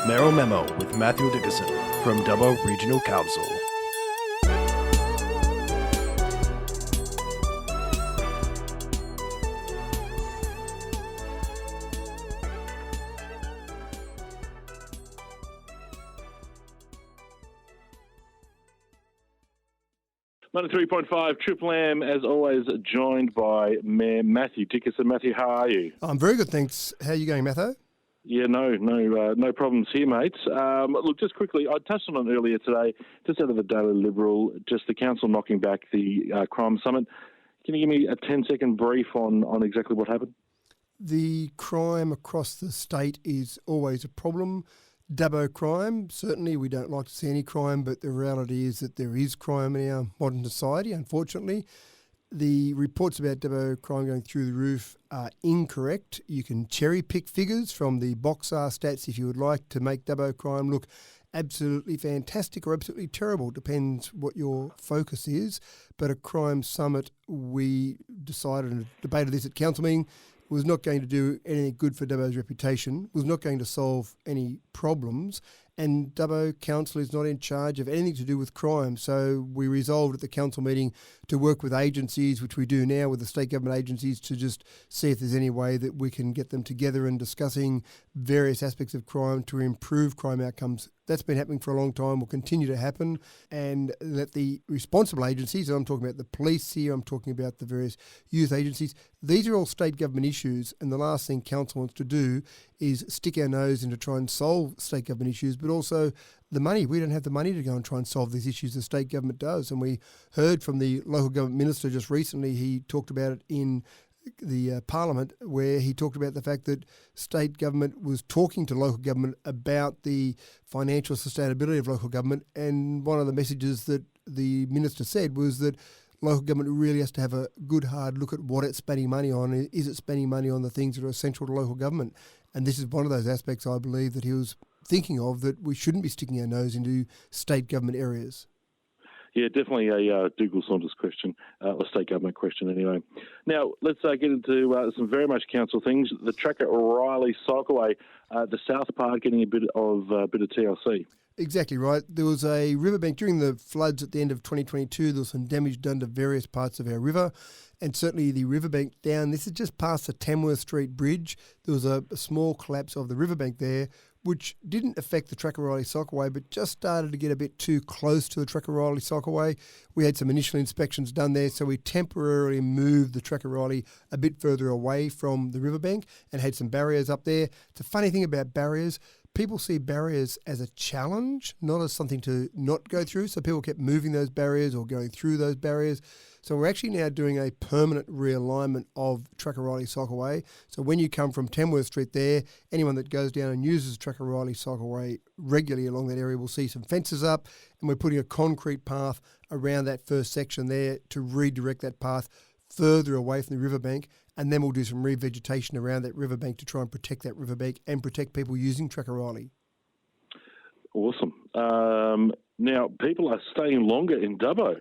Mayoral Memo with Matho from Dubbo Regional Council. Monday 3.5, Triple M, as always, joined by Mayor Matthew Dickerson. Matthew, how are you? I'm very good, thanks. How are you going, Matho? Yeah, no problems here, mates. Look, just quickly, I touched on it earlier today, just out of the Daily Liberal, just the council knocking back the crime summit. Can you give me a 10-second brief on exactly what happened? The crime across the state is always a problem. Dubbo crime, certainly we don't like to see any crime, but the reality is that there is crime in our modern society, unfortunately. The reports about Dubbo crime going through the roof are incorrect. You can cherry pick figures from the Boxar stats if you would like to make Dubbo crime look absolutely fantastic or absolutely terrible, depends what your focus is. But a crime summit, we decided and debated this at council meeting, was not going to do anything good for Dubbo's reputation, was not going to solve any problems, and Dubbo Council is not in charge of anything to do with crime. So we resolved at the council meeting to work with agencies, which we do now with the state government agencies, to just see if there's any way that we can get them together and discussing various aspects of crime to improve crime outcomes. That's been happening for a long time, will continue to happen, and let the responsible agencies, and I'm talking about the police here, I'm talking about the various youth agencies, these are all state government issues, and the last thing council wants to do is stick our nose in to try and solve state government issues, but also the money. We don't have the money to go and try and solve these issues. The state government does, and we heard from the local government minister just recently, he talked about it in the Parliament, where he talked about the fact that state government was talking to local government about the financial sustainability of local government, and one of the messages that the minister said was that local government really has to have a good hard look at what it's spending money on. Is it spending money on the things that are essential to local government? And this is one of those aspects, I believe, that he was thinking of, that we shouldn't be sticking our nose into state government areas. Yeah, definitely a Dougal Saunders question, or state government question anyway. Now, let's get into some very much council things. The Tracker O'Reilly Cycleway, the South Part getting a bit of TLC. Exactly right. There was a riverbank during the floods at the end of 2022. There was some damage done to various parts of our river, and certainly the riverbank down. This is just past the Tamworth Street Bridge. There was a small collapse of the riverbank there, which didn't affect the Tracker O'Reilly Cycleway, but just started to get a bit too close to the Tracker O'Reilly Cycleway. We had some initial inspections done there, so we temporarily moved the Tracker O'Reilly a bit further away from the riverbank and had some barriers up there. It's a funny thing about barriers. People see barriers as a challenge, not as something to not go through. So people kept moving those barriers or going through those barriers. So we're actually now doing a permanent realignment of Tracker O'Reilly Cycleway. So when you come from Tamworth Street there, anyone that goes down and uses Tracker O'Reilly Cycleway regularly along that area will see some fences up, and we're putting a concrete path around that first section there to redirect that path further away from the riverbank, and then we'll do some revegetation around that riverbank to try and protect that riverbank and protect people using Tracker O'Reilly. Awesome. Now, people are staying longer in Dubbo.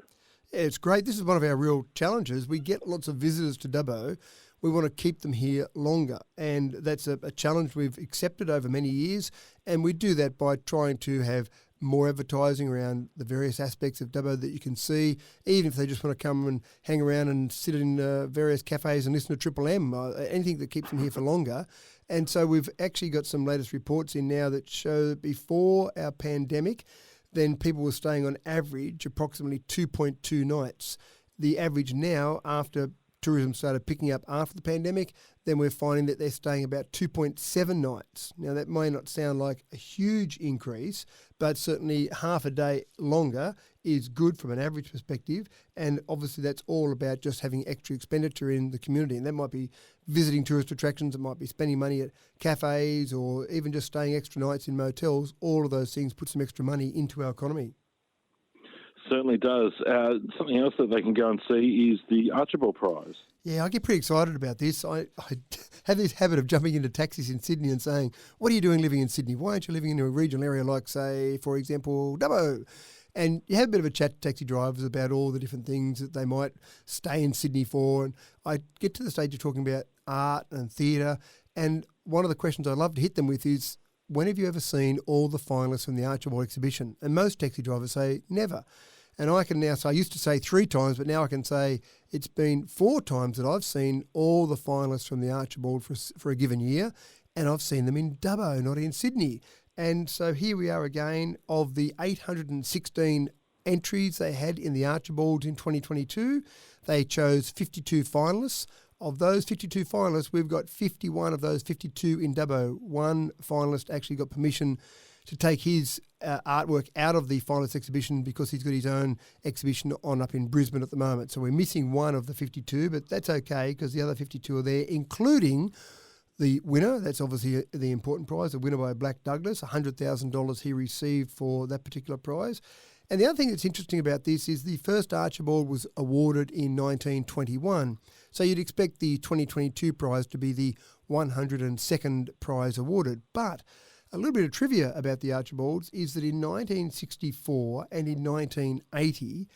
Yeah, it's great. This is one of our real challenges. We get lots of visitors to Dubbo. We want to keep them here longer, and that's a challenge we've accepted over many years, and we do that by trying to have more advertising around the various aspects of Dubbo that you can see, even if they just want to come and hang around and sit in various cafes and listen to Triple M, anything that keeps them here for longer. And so we've actually got some latest reports in now that show that before our pandemic, then people were staying on average approximately 2.2 nights. The average now, after tourism started picking up after the pandemic, then we're finding that they're staying about 2.7 nights. Now, that may not sound like a huge increase, but certainly half a day longer is good from an average perspective, and obviously that's all about just having extra expenditure in the community, and that might be visiting tourist attractions, it might be spending money at cafes, or even just staying extra nights in motels. All of those things put some extra money into our economy. Certainly does. Something else that they can go and see is the Archibald Prize. Yeah, I get pretty excited about this. I have this habit of jumping into taxis in Sydney and saying, what are you doing living in Sydney? Why aren't you living in a regional area like, say, for example, Dubbo? And you have a bit of a chat to taxi drivers about all the different things that they might stay in Sydney for. And I get to the stage of talking about art and theatre. And one of the questions I love to hit them with is, when have you ever seen all the finalists from the Archibald exhibition? And most taxi drivers say never. And I can now say, I used to say 3 times, but now I can say it's been 4 times that I've seen all the finalists from the Archibald for a given year, and I've seen them in Dubbo, not in Sydney. And so here we are again. Of the 816 entries they had in the Archibald in 2022, they chose 52 finalists. Of those 52 finalists, we've got 51 of those 52 in Dubbo. One finalist actually got permission to take his artwork out of the finalist exhibition because he's got his own exhibition on up in Brisbane at the moment. So we're missing one of the 52, but that's okay because the other 52 are there, including the winner. That's obviously the important prize, the winner by Black Douglas, $100,000 he received for that particular prize. And the other thing that's interesting about this is the first Archibald was awarded in 1921. So you'd expect the 2022 prize to be the 102nd prize awarded. But a little bit of trivia about the Archibalds is that in 1964 and in 1980,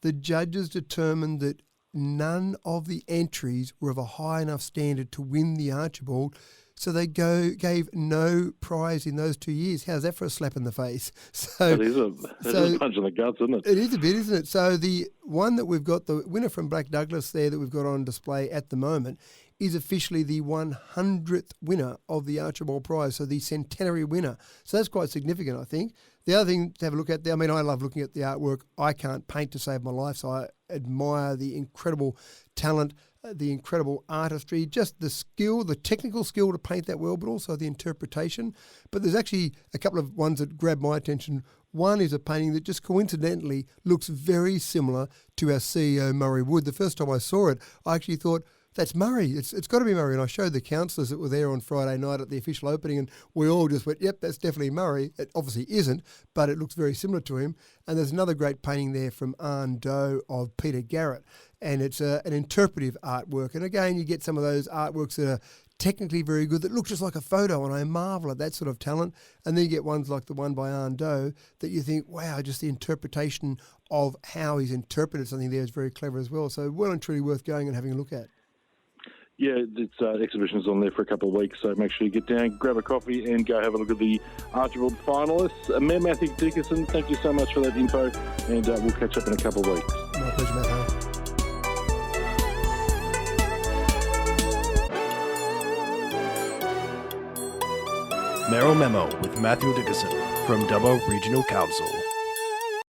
the judges determined that none of the entries were of a high enough standard to win the Archibald, so they gave no prize in those 2 years. How's that for a slap in the face? So That is a punch in the guts, isn't it? It is a bit, isn't it? So the one that we've got, the winner from Black Douglas there that we've got on display at the moment, is officially the 100th winner of the Archibald Prize, so the centenary winner. So that's quite significant, I think. The other thing to have a look at, I mean, I love looking at the artwork. I can't paint to save my life, so I admire the incredible talent, the incredible artistry, just the skill, the technical skill to paint that well, but also the interpretation. But there's actually a couple of ones that grab my attention. One is a painting that just coincidentally looks very similar to our CEO, Murray Wood. The first time I saw it, I actually thought, that's Murray. It's got to be Murray. And I showed the councillors that were there on Friday night at the official opening, and we all just went, yep, that's definitely Murray. It obviously isn't, but it looks very similar to him. And there's another great painting there from Arne Doe of Peter Garrett, and it's an interpretive artwork. And again, you get some of those artworks that are technically very good that look just like a photo, and I marvel at that sort of talent. And then you get ones like the one by Arne Doe that you think, wow, just the interpretation of how he's interpreted something there is very clever as well. So well and truly worth going and having a look at. Yeah, it's exhibition's on there for a couple of weeks, so make sure you get down, grab a coffee, and go have a look at the Archibald finalists. Matthew Dickinson, thank you so much for that info, and we'll catch up in a couple of weeks. My pleasure, Matho. Mayoral Memo with Matthew Dickinson from Dubbo Regional Council.